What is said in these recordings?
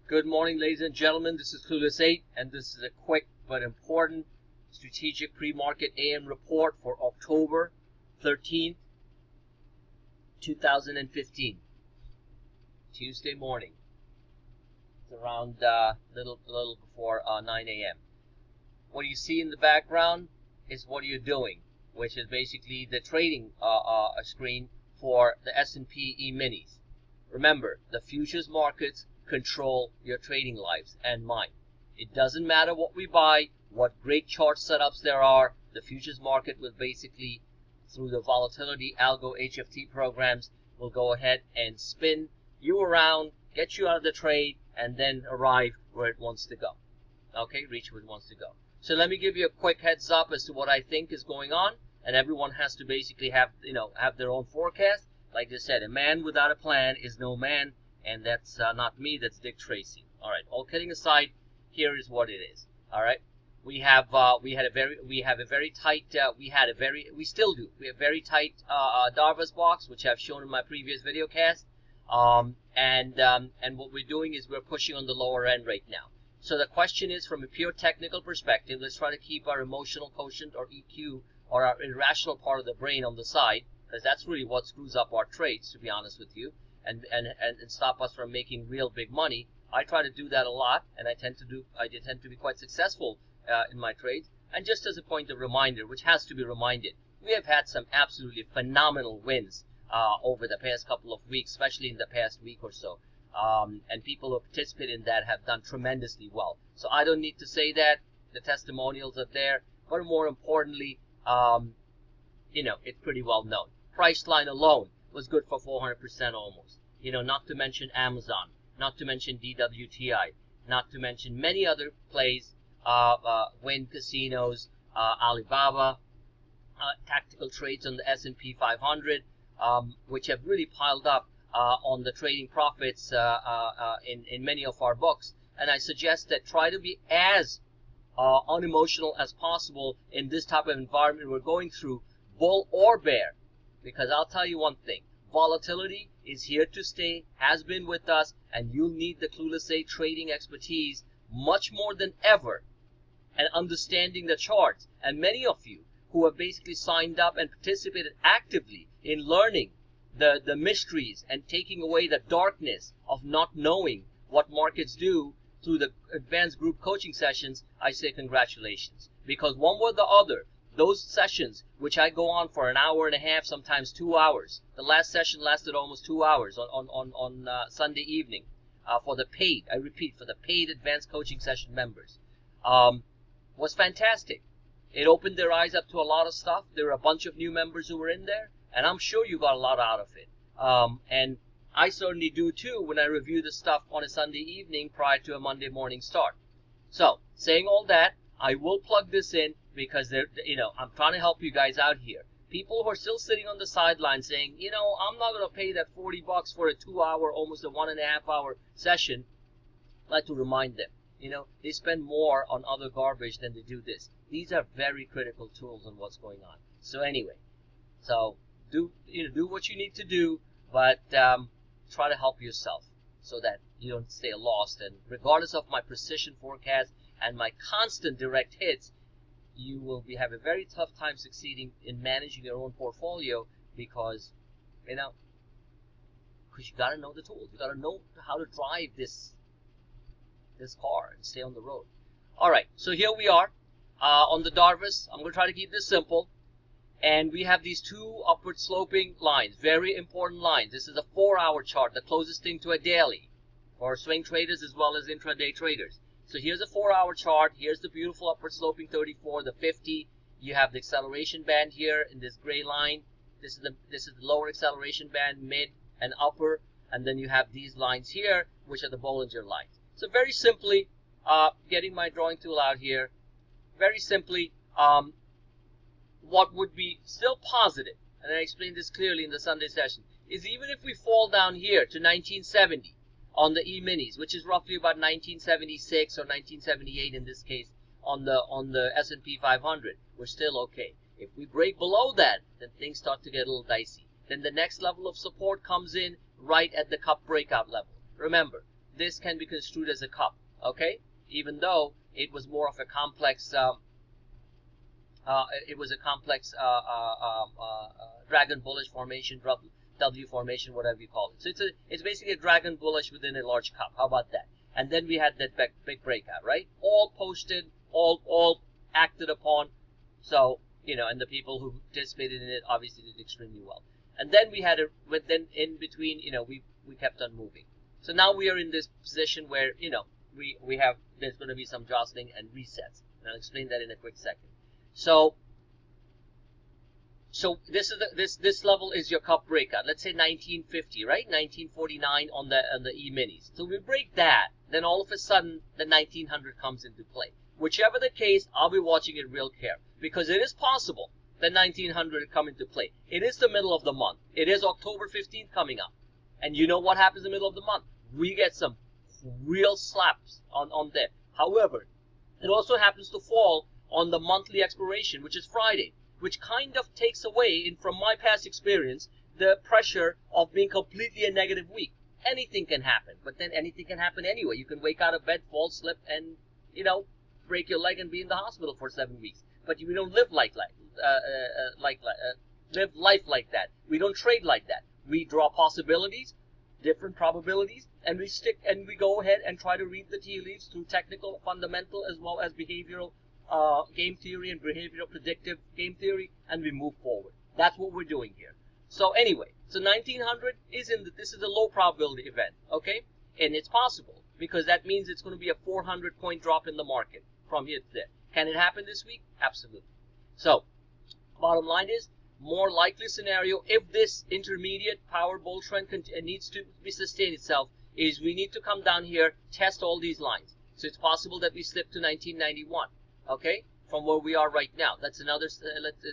Good morning, ladies and gentlemen. This is Clueless 8, and this is a quick but important strategic pre-market AM report for October 13th, 2015, Tuesday morning. It's around little before 9 a.m. What you see in the background is what you're doing, which is basically the trading screen for the S&P E-minis. Remember, the futures markets control your trading lives and mine. It doesn't matter what we buy, what great chart setups there are. The futures market will basically, through the volatility algo HFT programs, will go ahead and spin you around, get you out of the trade, and then arrive where it wants to go. Okay, reach where it wants to go. So let me give you a quick heads up as to what I think is going on, and everyone has to basically have their own forecast. Like I said, a man without a plan is no man. And that's not me, that's Dick Tracy. All right, all kidding aside, here is what it is. All right, we have a very tight Darvas box, which I've shown in my previous video cast. And what we're doing is we're pushing on the lower end right now. So the question is, from a pure technical perspective, let's try to keep our emotional quotient, or EQ, or our irrational part of the brain on the side, because that's really what screws up our trades, to be honest with you. And stop us from making real big money. I try to do that a lot, and I tend to be quite successful in my trades. And just as a point of reminder, which has to be reminded, we have had some absolutely phenomenal wins over the past couple of weeks, especially in the past week or so. And people who participate in that have done tremendously well. So I don't need to say that. The testimonials are there, but more importantly, it's pretty well known. Priceline alone was good for 400% almost. Not to mention Amazon, not to mention DWTI, not to mention many other plays, Wynn Casinos, Alibaba, tactical trades on the S&P 500, which have really piled up on the trading profits in many of our books. And I suggest that try to be as unemotional as possible in this type of environment we're going through, bull or bear. Because I'll tell you one thing, volatility is here to stay, has been with us, and you'll need the Clueless 8 trading expertise much more than ever, and understanding the charts. And many of you who have basically signed up and participated actively in learning the mysteries and taking away the darkness of not knowing what markets do through the advanced group coaching sessions, I say congratulations. Because one way or the other, those sessions, which I go on for an hour and a half, sometimes 2 hours. The last session lasted almost 2 hours on Sunday evening for the paid, I repeat, for the paid advanced coaching session members. Was fantastic. It opened their eyes up to a lot of stuff. There were a bunch of new members who were in there, and I'm sure you got a lot out of it. And I certainly do too when I review the stuff on a Sunday evening prior to a Monday morning start. So, saying all that, I will plug this in, because I'm trying to help you guys out here. People who are still sitting on the sidelines saying, I'm not going to pay that $40 for a 2 hour, almost a 1.5 hour session. I'd like to remind them, they spend more on other garbage than they do this. These are very critical tools on what's going on. So anyway, do what you need to do, but try to help yourself so that you don't stay lost. And regardless of my precision forecast and my constant direct hits, you will have a very tough time succeeding in managing your own portfolio, because you got to know the tools. You got to know how to drive this car and stay on the road. All right, so here we are on the Darvas. I'm going to try to keep this simple. And we have these two upward sloping lines, very important lines. This is a 4-hour chart, the closest thing to a daily for swing traders as well as intraday traders. So here's a 4-hour chart. Here's the beautiful upward sloping 34, the 50. You have the acceleration band here in this gray line. This is the lower acceleration band, mid and upper, and then you have these lines here, which are the Bollinger lines. So very simply, getting my drawing tool out here, very simply, what would be still positive, and I explained this clearly in the Sunday session, is even if we fall down here to 1970 on the E-minis, which is roughly about 1976 or 1978 in this case on the S&P 500, we're still okay. If we break below that, then things start to get a little dicey. Then the next level of support comes in right at the cup breakout level. Remember, this can be construed as a cup, okay? Even though it was more of a complex, dragon bullish formation, W formation, whatever you call it. So it's basically a dragon bullish within a large cup. How about that? And then we had that big breakout, right? All posted, all acted upon. So, you know, and the people who participated in it obviously did extremely well. And then we had then in between, you know, we kept on moving. So now we are in this position where, you know, there's going to be some jostling and resets. And I'll explain that in a quick second. So this level is your cup breakout. Let's say 1950, right? 1949 on the E-minis. So we break that, then all of a sudden the 1900 comes into play. Whichever the case, I'll be watching it real careful, because it is possible that 1900 come into play. It is the middle of the month. It is October 15th coming up. And you know what happens in the middle of the month? We get some real slaps on there. However, it also happens to fall on the monthly expiration, which is Friday, which kind of takes away, from my past experience, the pressure of being completely a negative week. Anything can happen, but then anything can happen anyway. You can wake out of bed, fall, slip, and, you know, break your leg and be in the hospital for 7 weeks. But we don't live life like that. We don't trade like that. We draw possibilities, different probabilities, and we go ahead and try to read the tea leaves through technical, fundamental, as well as behavioral game theory and behavioral predictive game theory, and we move forward. That's what we're doing here. So anyway, so 1900 this is a low probability event, okay? And it's possible, because that means it's going to be a 400-point drop in the market from here to there. Can it happen this week? Absolutely. So, bottom line is, more likely scenario, if this intermediate power bull trend needs to be sustained itself, is we need to come down here, test all these lines. So it's possible that we slip to 1991, okay, from where we are right now. That's another,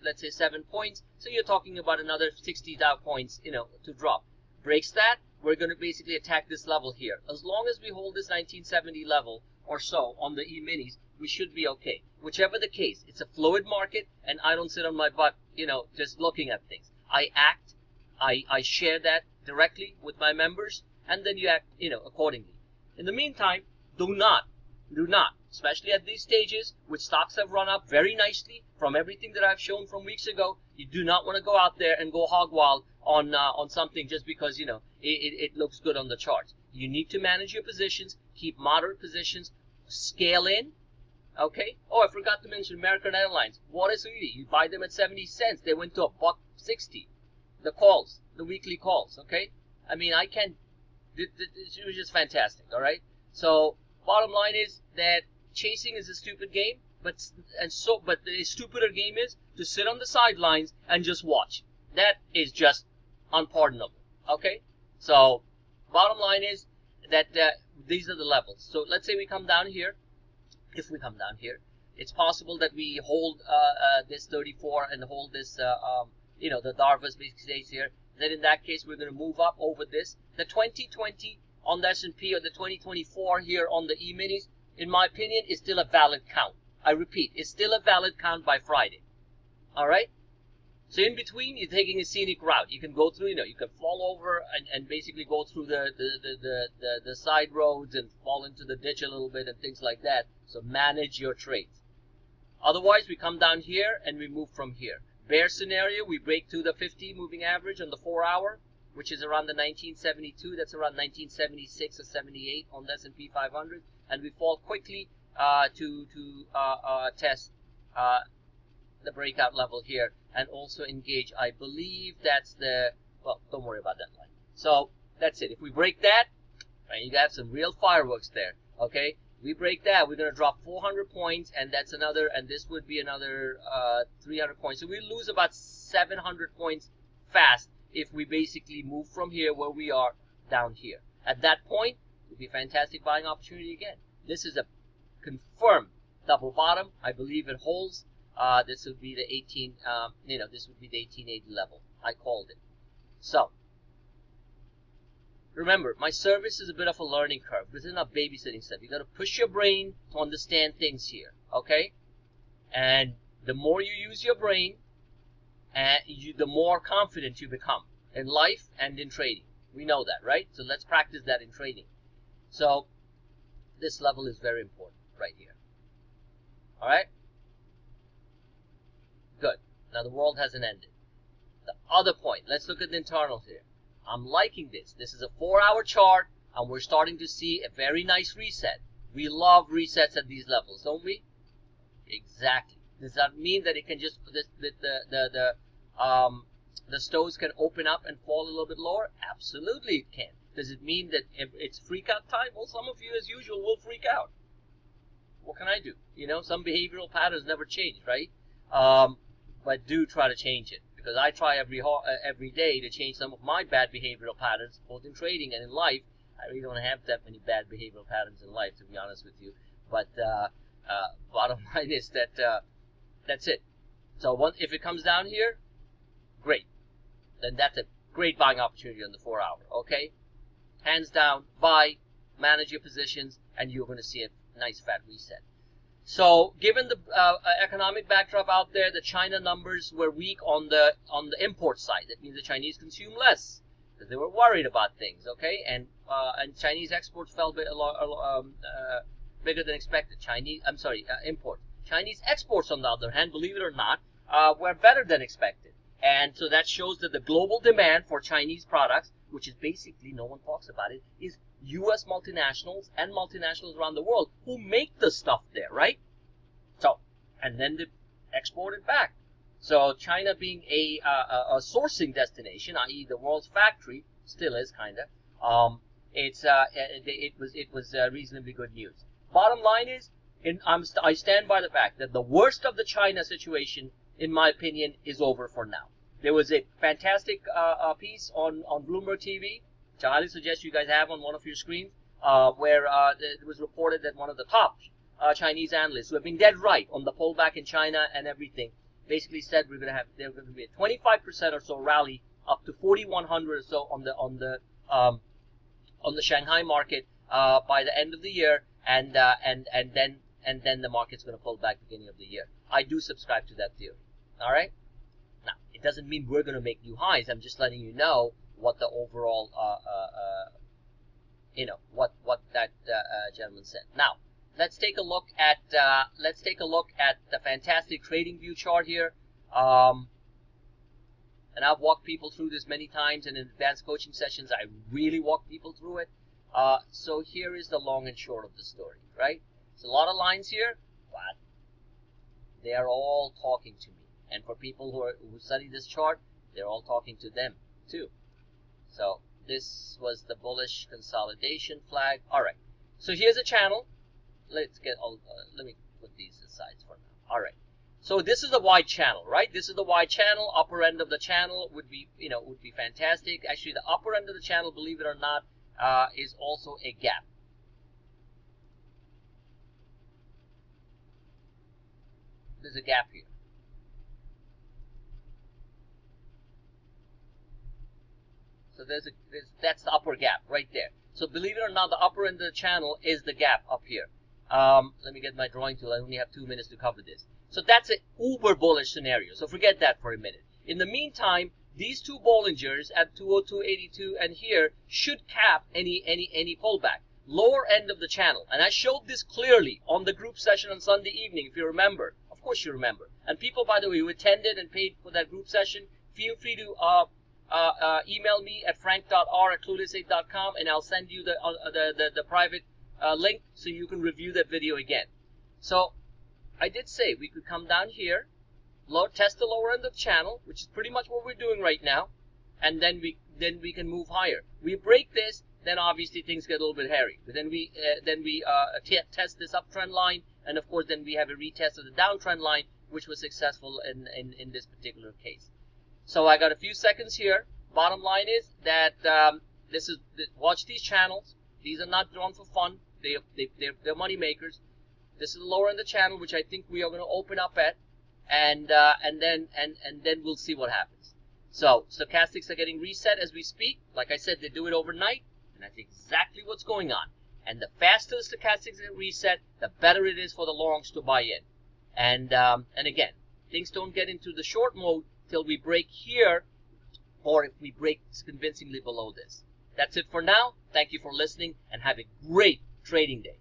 let's say 7 points. So you're talking about another 60 points, you know, to drop. Breaks that, we're going to basically attack this level here. As long as we hold this 1970 level or so on the E-minis, we should be okay. Whichever the case, it's a fluid market, and I don't sit on my butt, you know, just looking at things. I act, I share that directly with my members, and then you act, you know, accordingly. In the meantime, do not, especially at these stages, which stocks have run up very nicely from everything that I've shown from weeks ago, you do not want to go out there and go hog wild on something just because, you know, it looks good on the charts. You need to manage your positions, keep moderate positions, scale in. Okay. Oh, I forgot to mention American Airlines. What is it? You buy them at 70 cents. They went to $1.60. The calls, the weekly calls. Okay. I mean, it was just fantastic. All right. So, bottom line is that chasing is a stupid game, but the stupider game is to sit on the sidelines and just watch. That is just unpardonable. Okay. So, bottom line is that these are the levels. So, let's say we come down here. If we come down here, it's possible that we hold this 34 and hold this, you know, the Darvas basically stays here. Then in that case, we're going to move up over this. The 2020 on the S&P or the 2024 here on the E-minis, in my opinion, is still a valid count. I repeat, it's still a valid count by Friday. All right? So in between, you're taking a scenic route. You can go through, you know, you can fall over and basically go through the side roads and fall into the ditch a little bit and things like that. So manage your trades. Otherwise, we come down here and we move from here. Bear scenario, we break through the 50 moving average on the 4-hour, which is around the 1972. That's around 1976 or 78 on the S&P 500, and we fall quickly to test the breakout level here and also engage. I believe that's well, don't worry about that line. So that's it. If we break that, right, you got some real fireworks there. Okay, we break that, we're going to drop 400 points, and that's another, and this would be another 300 points. So we lose about 700 points fast if we basically move from here where we are down here. At that point, it would be a fantastic buying opportunity again. This is a confirmed double bottom. I believe it holds. This would be the 18, this would be the 1880 level. I called it. So, remember, my service is a bit of a learning curve. This is not babysitting stuff. You got to push your brain to understand things here, okay? And the more you use your brain, the more confident you become in life and in trading. We know that, right? So let's practice that in trading. So this level is very important right here. All right? Good. Now the world hasn't ended. The other point, let's look at the internals here. I'm liking this. This is a 4-hour chart, and we're starting to see a very nice reset. We love resets at these levels, don't we? Exactly. Does that mean that it can just the stoves can open up and fall a little bit lower? Absolutely it can. Does it mean that if it's freak out time? Well, some of you, as usual, will freak out. What can I do? You know, some behavioral patterns never change, right? But do try to change it, because I try every day to change some of my bad behavioral patterns, both in trading and in life. I really don't have that many bad behavioral patterns in life, to be honest with you. But bottom line is that that's it. So if it comes down here, great. Then that's a great buying opportunity on the 4-hour. Okay, hands down, buy, manage your positions, and you're going to see a nice fat reset. So, given the economic backdrop out there, the China numbers were weak on the import side. That means the Chinese consume less because they were worried about things. Okay, and Chinese exports fell bigger than expected. Import. Chinese exports, on the other hand, believe it or not, were better than expected. And so that shows that the global demand for Chinese products, which is basically, no one talks about it, is U.S. multinationals and multinationals around the world who make the stuff there, right? So, and then they export it back. So China being a sourcing destination, i.e. the world's factory, still is kind of, it was reasonably good news. Bottom line is, I stand by the fact that the worst of the China situation, in my opinion, is over for now. There was a fantastic piece on Bloomberg TV, which I highly suggest you guys have on one of your screens, where it was reported that one of the top Chinese analysts, who have been dead right on the pullback in China and everything, basically said there's going to be a 25% or so rally up to 4,100 or so on the Shanghai market by the end of the year, and then the market's going to pull back beginning of the year. I do subscribe to that theory. All right. Now, it doesn't mean we're going to make new highs. I'm just letting you know what the overall, what that gentleman said. Now, let's take a look at the fantastic trading view chart here. And I've walked people through this many times, and in advanced coaching sessions, I really walk people through it. So here is the long and short of the story, right? There's a lot of lines here, but they are all talking to me. And for people who study this chart, they're all talking to them too. So this was the bullish consolidation flag. All right. So here's a channel. Let me put these aside for now. All right. So this is the wide channel, right? This is the wide channel. Upper end of the channel would be fantastic. Actually, the upper end of the channel, believe it or not, is also a gap. There's a gap here. So that's the upper gap right there. So believe it or not, the upper end of the channel is the gap up here. Let me get my drawing tool. I only have 2 minutes to cover this. So that's an uber bullish scenario. So forget that for a minute. In the meantime, these two Bollingers at 202.82 and here should cap any pullback. Lower end of the channel. And I showed this clearly on the group session on Sunday evening, if you remember. Of course you remember. And people, by the way, who attended and paid for that group session, feel free to email me at frank.r@clueless8.com, and I'll send you the private link so you can review that video again. So I did say we could come down here, test the lower end of the channel, which is pretty much what we're doing right now, and then we can move higher. We break this, then obviously things get a little bit hairy. But then we test this uptrend line, and of course then we have a retest of the downtrend line, which was successful in this particular case. So I got a few seconds here. Bottom line is that watch these channels. These are not drawn for fun. They're money makers. This is the lower end of the channel, which I think we are going to open up at, and then we'll see what happens. So stochastics are getting reset as we speak. Like I said, they do it overnight, and that's exactly what's going on. And the faster the stochastics get reset, the better it is for the longs to buy in. And again, things don't get into the short mode till we break here, or if we break convincingly below this. That's it for now. Thank you for listening and have a great trading day.